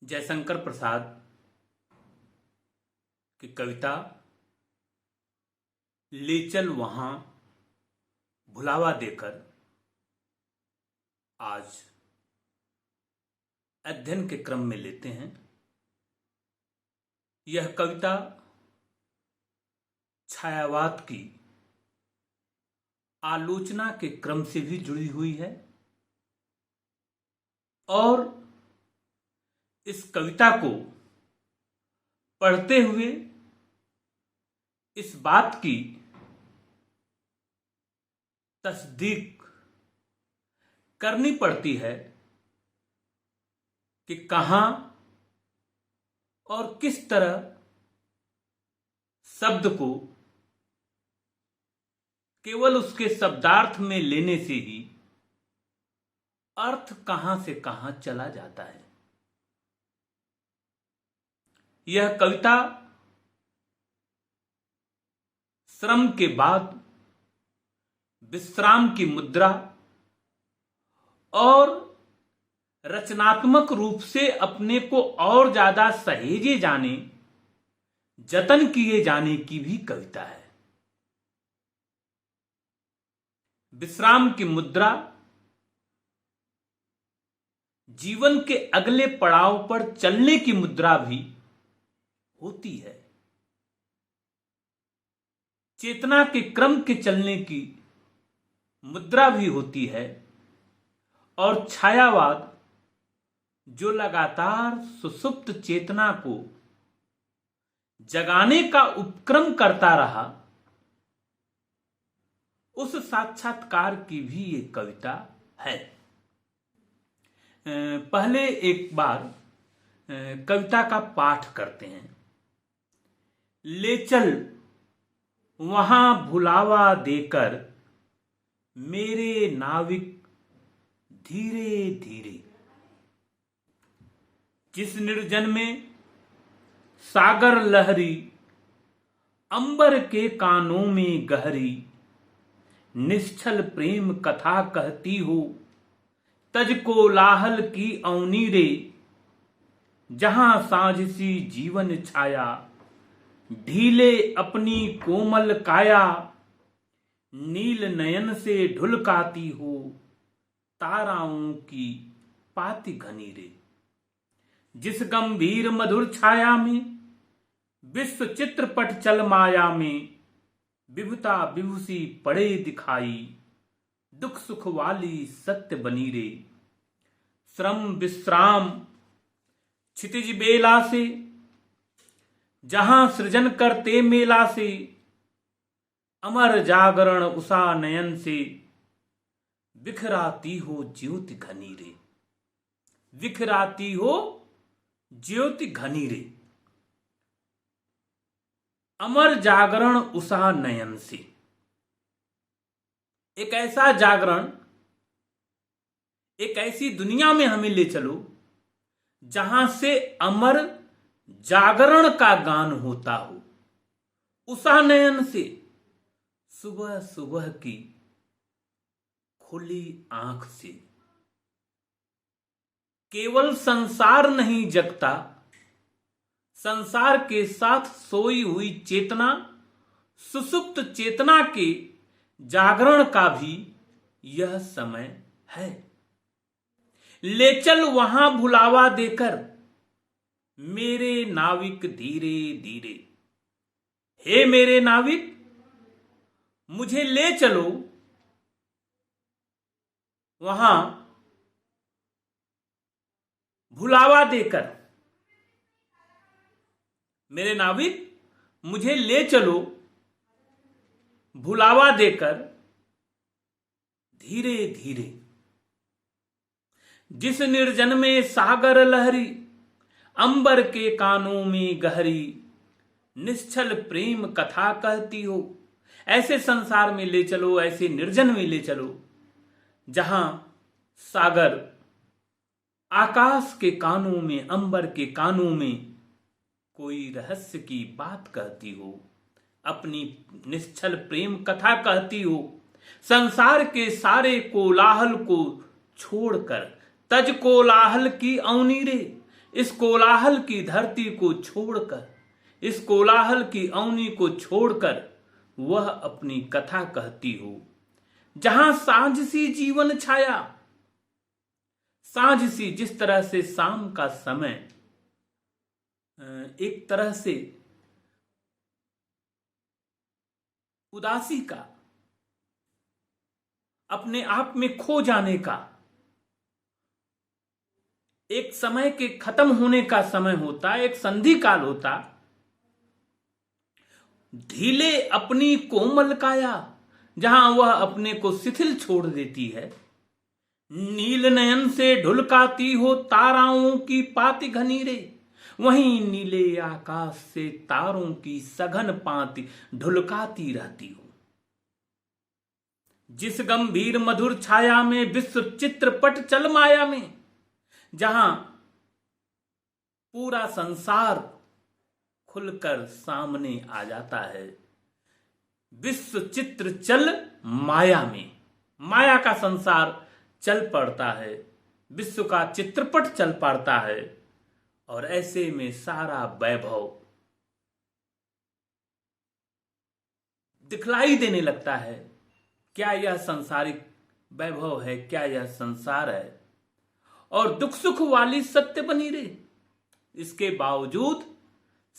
जयशंकर प्रसाद की कविता ले चल वहां भुलावा देकर आज अध्ययन के क्रम में लेते हैं। यह कविता छायावाद की आलोचना के क्रम से भी जुड़ी हुई है और इस कविता को पढ़ते हुए इस बात की तस्दीक करनी पड़ती है कि कहां और किस तरह शब्द को केवल उसके शब्दार्थ में लेने से ही अर्थ कहां से कहां चला जाता है। यह कविता श्रम के बाद विश्राम की मुद्रा और रचनात्मक रूप से अपने को और ज्यादा सहेजे जाने, जतन किए जाने की भी कविता है। विश्राम की मुद्रा जीवन के अगले पड़ाव पर चलने की मुद्रा भी होती है। चेतना के क्रम के चलने की मुद्रा भी होती है और छायावाद जो लगातार सुसुप्त चेतना को जगाने का उपक्रम करता रहा, उस साक्षात्कार की भी ये कविता है। पहले एक बार कविता का पाठ करते हैं। ले चल वहां भुलावा देकर मेरे नाविक धीरे धीरे, जिस निर्जन में सागर लहरी अंबर के कानों में गहरी, निश्चल प्रेम कथा कहती हो तज को लाहल की अवनी रे, जहां साझसी जीवन छाया ढीले अपनी कोमल काया, नील नयन से ढुलकाती हो ताराओं की पाती घनी रे, जिस गंभीर मधुर छाया में विश्व चित्रपट चल माया में, विभुता विभूषी पड़े दिखाई दुख सुख वाली सत्य बनी रे, श्रम विश्राम क्षितिज बेला से जहां सृजन करते मेला से, अमर जागरण उषा नयन से बिखराती हो ज्योति घनी रे, बिखराती हो ज्योति घनी रे, अमर जागरण उषा नयन से। एक ऐसा जागरण, एक ऐसी दुनिया में हमें ले चलो जहां से अमर जागरण का गान होता हो, उषा नयन से सुबह सुबह की खुली आंख से। केवल संसार नहीं जगता, संसार के साथ सोई हुई चेतना, सुसुप्त चेतना के जागरण का भी यह समय है। ले चल वहां भुलावा देकर मेरे नाविक धीरे धीरे, हे मेरे नाविक मुझे ले चलो वहां भुलावा देकर, मेरे नाविक मुझे ले चलो भुलावा देकर धीरे धीरे, जिस निर्जन में सागर लहरी अंबर के कानों में गहरी, निश्चल प्रेम कथा कहती हो। ऐसे संसार में ले चलो, ऐसे निर्जन में ले चलो जहां सागर आकाश के कानों में, अंबर के कानों में कोई रहस्य की बात कहती हो, अपनी निश्चल प्रेम कथा कहती हो। संसार के सारे कोलाहल को छोड़कर तज कोलाहल की अवनी रे, इस कोलाहल की धरती को छोड़कर, इस कोलाहल की अवनी को छोड़कर वह अपनी कथा कहती हो। जहां सांझ सी जीवन छाया, सांझ सी, जिस तरह से शाम का समय एक तरह से उदासी का, अपने आप में खो जाने का, एक समय के खत्म होने का समय होता, एक संधि काल होता। ढीले अपनी कोमल काया, जहां वह अपने को शिथिल छोड़ देती है। नील नयन से ढुलकाती हो ताराओं की पाती घनीरे, वहीं नीले आकाश से तारों की सघन पाती ढुलकाती रहती हो। जिस गंभीर मधुर छाया में विश्व चित्रपट चल माया में, जहां पूरा संसार खुलकर सामने आ जाता है। विश्व चित्र चल माया में, माया का संसार चल पड़ता है, विश्व का चित्रपट चल पड़ता है। और ऐसे में सारा वैभव दिखलाई देने लगता है। क्या यह सांसारिक वैभव है? क्या यह संसार है? और दुख सुख वाली सत्य बनी रे। इसके बावजूद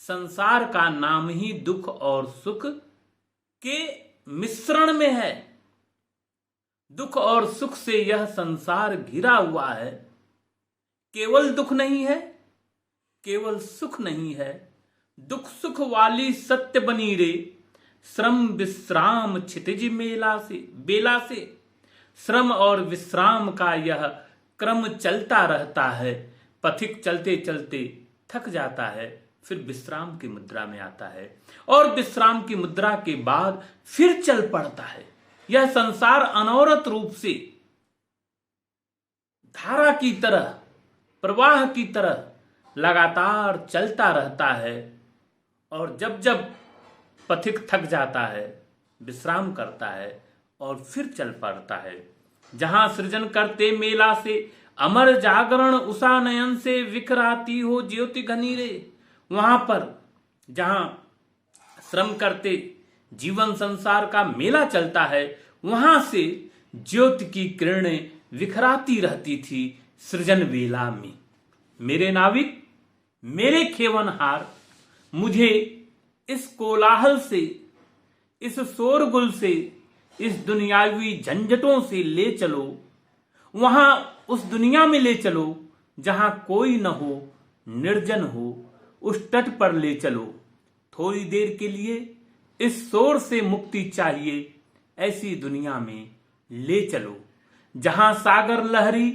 संसार का नाम ही दुख और सुख के मिश्रण में है। दुख और सुख से यह संसार घिरा हुआ है। केवल दुख नहीं है, केवल सुख नहीं है, दुख सुख वाली सत्य बनी रे। श्रम विश्राम क्षितिज बेला से श्रम और विश्राम का यह क्रम चलता रहता है। पथिक चलते चलते थक जाता है, फिर विश्राम की मुद्रा में आता है और विश्राम की मुद्रा के बाद फिर चल पड़ता है। यह संसार अनवरत रूप से धारा की तरह, प्रवाह की तरह लगातार चलता रहता है। और जब जब पथिक थक जाता है, विश्राम करता है और फिर चल पड़ता है। जहां सृजन करते मेला से अमर जागरण उषा नयन से विखराती हो ज्योति घनीरे, वहां पर जहां श्रम करते जीवन संसार का मेला चलता है, वहां से ज्योति की किरणें विखराती रहती थी सृजन वेला में। मेरे नाविक, मेरे खेवनहार, मुझे इस कोलाहल से, इस शोरगुल से, इस दुनियावी झंझटों से ले चलो। वहां उस दुनिया में ले चलो जहां कोई न हो, निर्जन हो। उस तट पर ले चलो। थोड़ी देर के लिए इस शोर से मुक्ति चाहिए, ऐसी दुनिया में ले चलो जहां सागर लहरी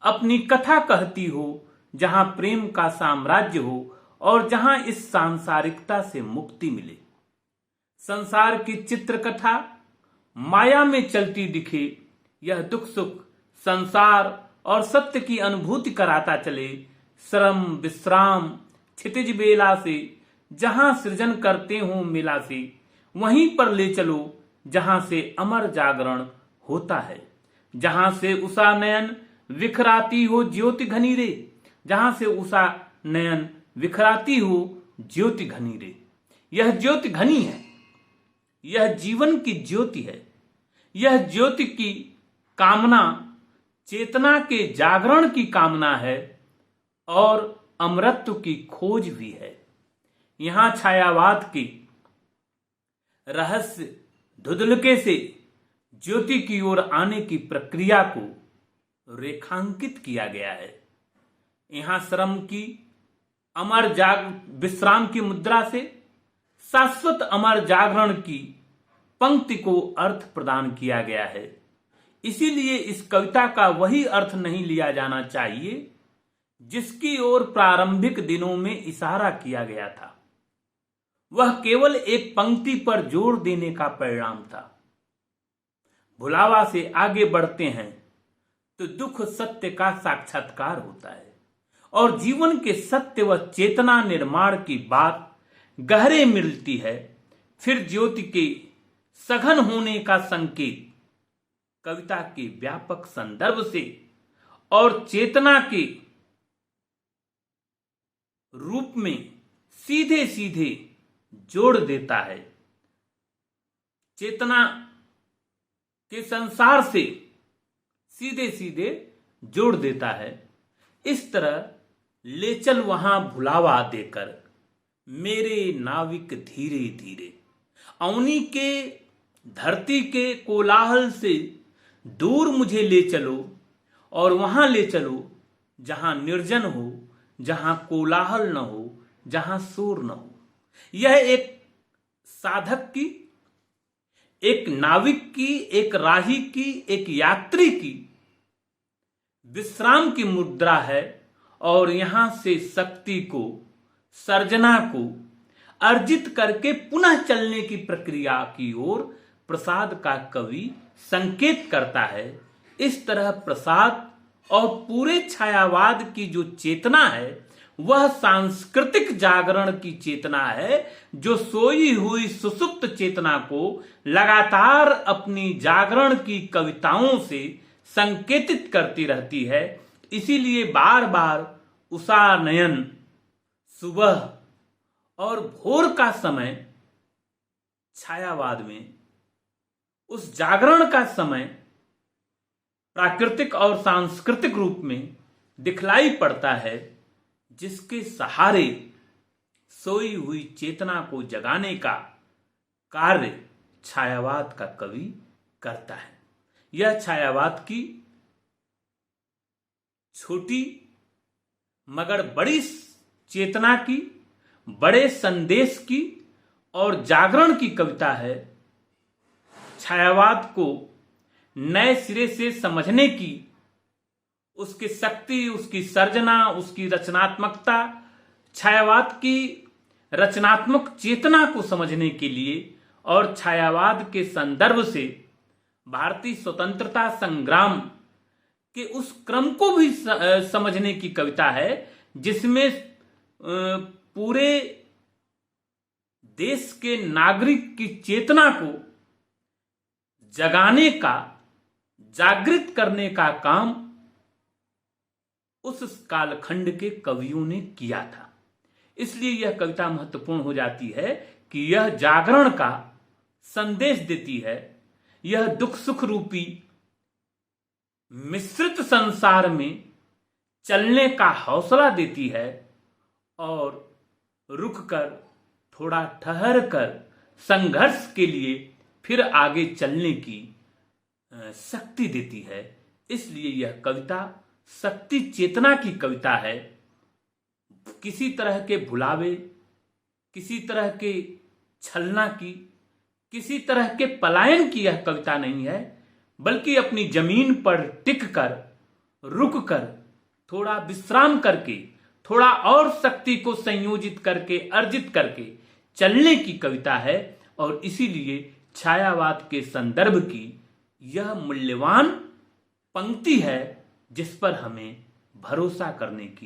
अपनी कथा कहती हो, जहां प्रेम का साम्राज्य हो और जहां इस सांसारिकता से मुक्ति मिले। संसार की चित्रकथा माया में चलती दिखे, यह दुख सुख संसार और सत्य की अनुभूति कराता चले। श्रम विश्राम क्षितिज बेला से जहां सृजन करते हो मेला से, वहीं पर ले चलो जहां से अमर जागरण होता है। जहां से उषा नयन विखराती हो ज्योति घनीरे, जहां से उषा नयन विखराती हो ज्योति घनीरे। यह ज्योति घनी है, यह जीवन की ज्योति है। यह ज्योति की कामना चेतना के जागरण की कामना है और अमरत्व की खोज भी है। यहां छायावाद की रहस्य धुंधलके से ज्योति की ओर आने की प्रक्रिया को रेखांकित किया गया है। यहां श्रम की अमर विश्राम की मुद्रा से शाश्वत अमर जागरण की पंक्ति को अर्थ प्रदान किया गया है। इसीलिए इस कविता का वही अर्थ नहीं लिया जाना चाहिए जिसकी ओर प्रारंभिक दिनों में इशारा किया गया था। वह केवल एक पंक्ति पर जोर देने का परिणाम था। भुलावा से आगे बढ़ते हैं तो दुख सत्य का साक्षात्कार होता है और जीवन के सत्य व चेतना निर्माण की बात गहरे मिलती है। फिर ज्योति के सघन होने का संकेत कविता के व्यापक संदर्भ से और चेतना के रूप में सीधे सीधे जोड़ देता है, चेतना के संसार से सीधे सीधे जोड़ देता है। इस तरह ले चल वहां भुलावा देकर मेरे नाविक धीरे धीरे, अवनी के धरती के कोलाहल से दूर मुझे ले चलो और वहां ले चलो जहां निर्जन हो, जहां कोलाहल न हो, जहां शोर न हो। यह एक साधक की, एक नाविक की, एक राही की, एक यात्री की विश्राम की मुद्रा है और यहां से शक्ति को, सर्जना को अर्जित करके पुनः चलने की प्रक्रिया की ओर प्रसाद का कवि संकेत करता है। इस तरह प्रसाद और पूरे छायावाद की जो चेतना है वह सांस्कृतिक जागरण की चेतना है, जो सोई हुई सुसुप्त चेतना को लगातार अपनी जागरण की कविताओं से संकेतित करती रहती है। इसीलिए बार बार उषा नयन, सुबह और भोर का समय छायावाद में उस जागरण का समय प्राकृतिक और सांस्कृतिक रूप में दिखलाई पड़ता है, जिसके सहारे सोई हुई चेतना को जगाने का कार्य छायावाद का कवि करता है। यह छायावाद की छोटी मगर बड़ी चेतना की, बड़े संदेश की और जागरण की कविता है। छायावाद को नए सिरे से समझने की, उसकी शक्ति, उसकी सर्जना, उसकी रचनात्मकता, छायावाद की रचनात्मक चेतना को समझने के लिए और छायावाद के संदर्भ से भारतीय स्वतंत्रता संग्राम के उस क्रम को भी समझने की कविता है, जिसमें पूरे देश के नागरिक की चेतना को जगाने का, जागृत करने का काम उस कालखंड के कवियों ने किया था। इसलिए यह कविता महत्वपूर्ण हो जाती है कि यह जागरण का संदेश देती है। यह दुख सुख रूपी मिश्रित संसार में चलने का हौसला देती है और रुककर, थोड़ा ठहर कर संघर्ष के लिए फिर आगे चलने की शक्ति देती है। इसलिए यह कविता शक्ति चेतना की कविता है। किसी तरह के भुलावे, किसी तरह के छलना की, किसी तरह के पलायन की यह कविता नहीं है, बल्कि अपनी जमीन पर टिक कर, रुक कर, थोड़ा विश्राम करके, थोड़ा और शक्ति को संयोजित करके, अर्जित करके चलने की कविता है। और इसीलिए छायावाद के संदर्भ की यह मूल्यवान पंक्ति है जिस पर हमें भरोसा करने की